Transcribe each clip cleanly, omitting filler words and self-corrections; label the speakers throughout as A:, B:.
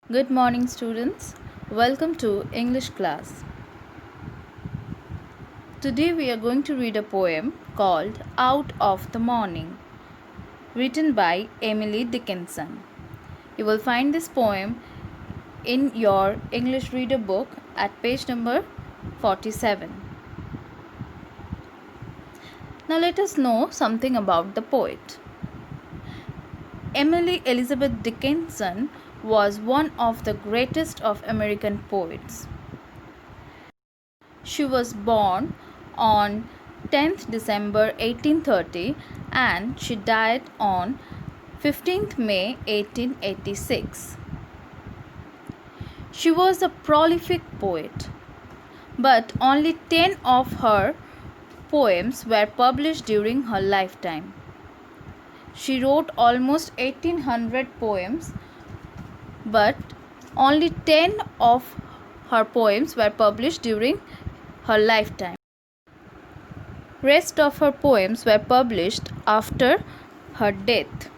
A: Good morning, students. Welcome to English class. Today we are going to read a poem called Out of the Morning, written by Emily Dickinson. You will find this poem in your English reader book at page number 47. Now let us know something about the poet. Emily Elizabeth Dickinson was one of the greatest of American poets. She was born on 10th December 1830 and she died on 15th May 1886. She was a prolific poet, but only 10 of her poems were published during her lifetime. She wrote almost 1800 poems, but only 10 of her poems were published during her lifetime. Rest of her poems were published after her death.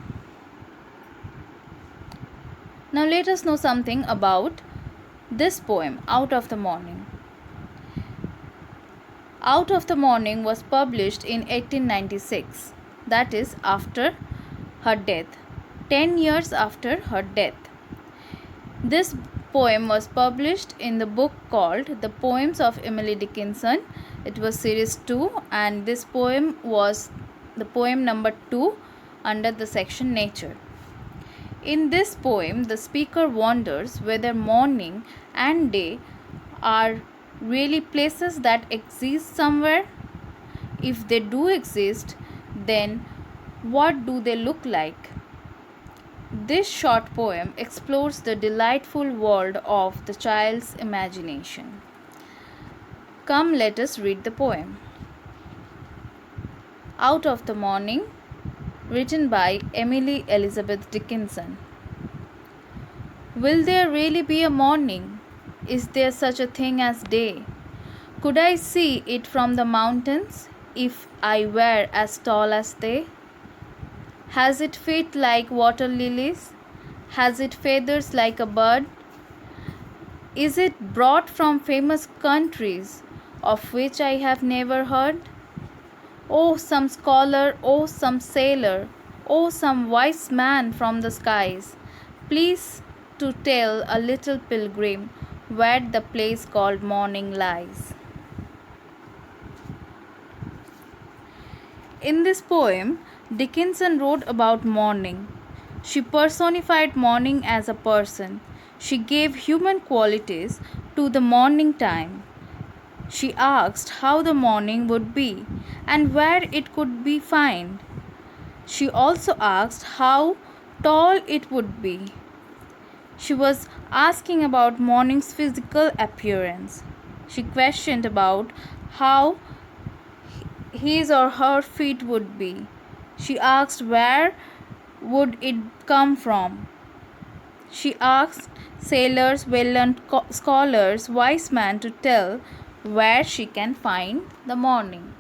A: Now let us know something about this poem, Out of the Morning. Out of the Morning was published in 1896, that is after her death, 10 years after her death. This poem was published in the book called The Poems of Emily Dickinson. It was series 2 and this poem was the poem number 2 under the section Nature. In this poem, the speaker wonders whether morning and day are really places that exist somewhere. If they do exist, then what do they look like? This short poem explores the delightful world of the child's imagination. Come, let us read the poem. Out of the Morning, written by Emily Elizabeth Dickinson. Will there really be a morning? Is there such a thing as day? Could I see it from the mountains if I were as tall as they? Has it feet like water lilies? Has it feathers like a bird? Is it brought from famous countries of which I have never heard? Oh, some scholar, oh, some sailor, oh, some wise man from the skies, please to tell a little pilgrim where the place called morning lies. In this poem, Dickinson wrote about morning. She personified morning as a person. She gave human qualities to the morning time. She asked how the morning would be and where it could be found. She also asked how tall it would be. She was asking about morning's physical appearance. She questioned about how his or her feet would be. She asked where would it come from. She asked sailors, well-learned scholars, wise men to tell where she can find the morning.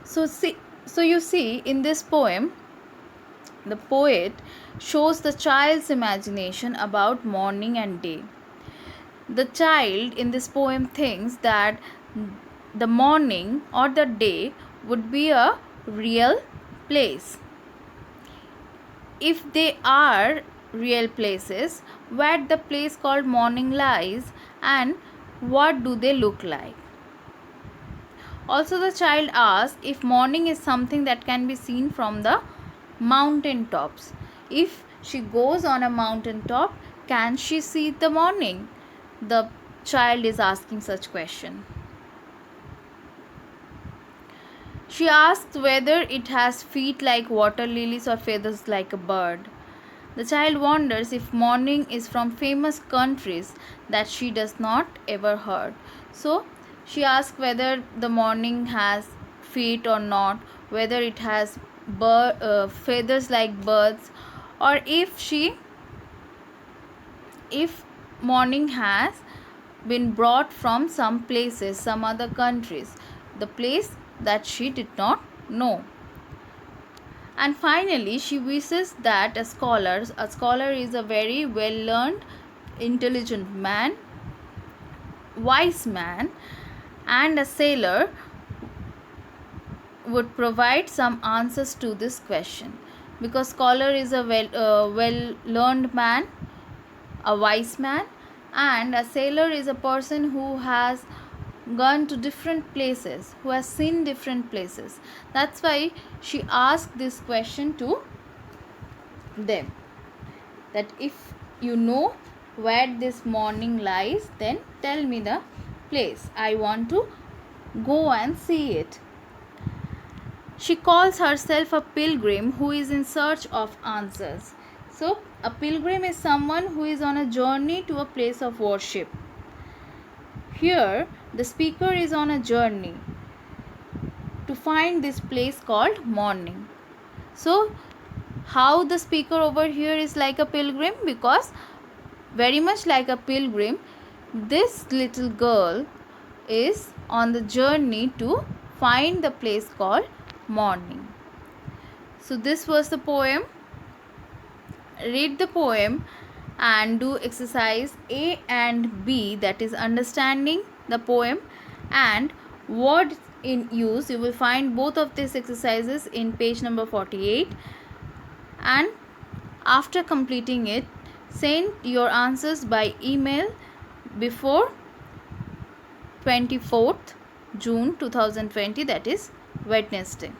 A: So you see in this poem, the poet shows the child's imagination about morning and day. The child in this poem thinks that the morning or the day would be a real place. If they are real places, where the place called morning lies and what do they look like? Also, the child asks if morning is something that can be seen from the mountain tops. If she goes on a mountain top, can she see the morning? The child is asking such question. She asks whether it has feet like water lilies or feathers like a bird. The child wonders if morning is from famous countries that she does not ever heard. So she asks whether the morning has feet or not, whether it has feathers like birds, or if morning has been brought from some places, some other countries, the place that she did not know. And finally, she wishes that a scholar is a very well learned, intelligent man, wise man, and a sailor would provide some answers to this question, because scholar is a well learned man, a wise man, and a sailor is a person who has gone to different places, who has seen different places. That's why she asked this question to them, that if you know where this morning lies, then tell me the place. I want to go and see it. She calls herself a pilgrim who is in search of answers. So, a pilgrim is someone who is on a journey to a place of worship. Here, the speaker is on a journey to find this place called morning. So, how the speaker over here is like a pilgrim? Because very much like a pilgrim, this little girl is on the journey to find the place called morning. So this was the poem. Read the poem and do exercise A and B, that is understanding the poem and words in use. You will find both of these exercises in page number 48, and after completing it, send your answers by email before 24th June 2020, that is Wednesday.